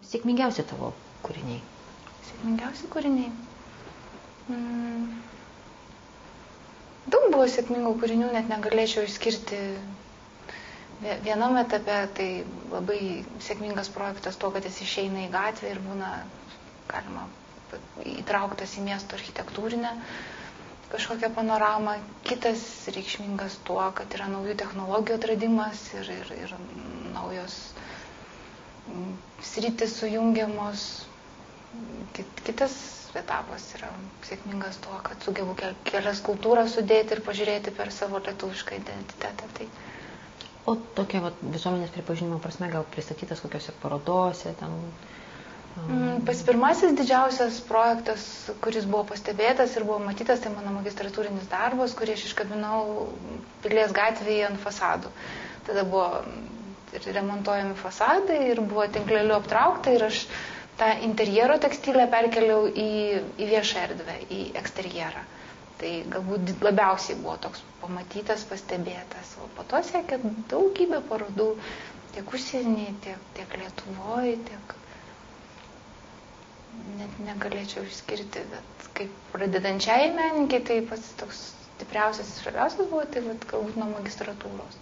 Sėkmingiausi tavo kūriniai? Sėkmingiausi kūriniai? Daug buvo sėkmingų kūrinių, net negalėčiau išskirti. Vienam etape tai labai sėkmingas projektas tuo, kad jis išeina į gatvę ir būna galima įtrauktas į miesto architektūrinę kažkokią panoramą. Kitas reikšmingas tuo, kad yra naujų technologijų atradimas ir naujos sritis sujungiamos. Kitas etapas yra sėkmingas tuo, kad sugebu kelias kultūras sudėti ir pažiūrėti per savo lietuvišką identitetą. Tai... O tokia visuomenės pripažinimo prasme gal pristatytas kokiose parodose ten? Pats pirmasis didžiausias projektas, kuris buvo pastebėtas ir buvo matytas, tai mano magistratūrinis darbas, kurį aš iškabinau Pilies gatvėje ant fasadų. Tada buvo remontuojami fasadai ir buvo tinkleliu aptraukta ir aš tą interjero tekstilę perkeliau į viešą erdvę, į eksterjerą. Tai galbūt labiausiai buvo toks pamatytas, pastebėtas. O po to sekė daugybė parodų, tiek užsienyje, tiek Lietuvoje, tiek... Net negalėčiau išskirti, bet kaip pradedančiai menininkai, tai pats toks stipriausias ir svarbiausias buvo, tai galbūt nuo magistratūros.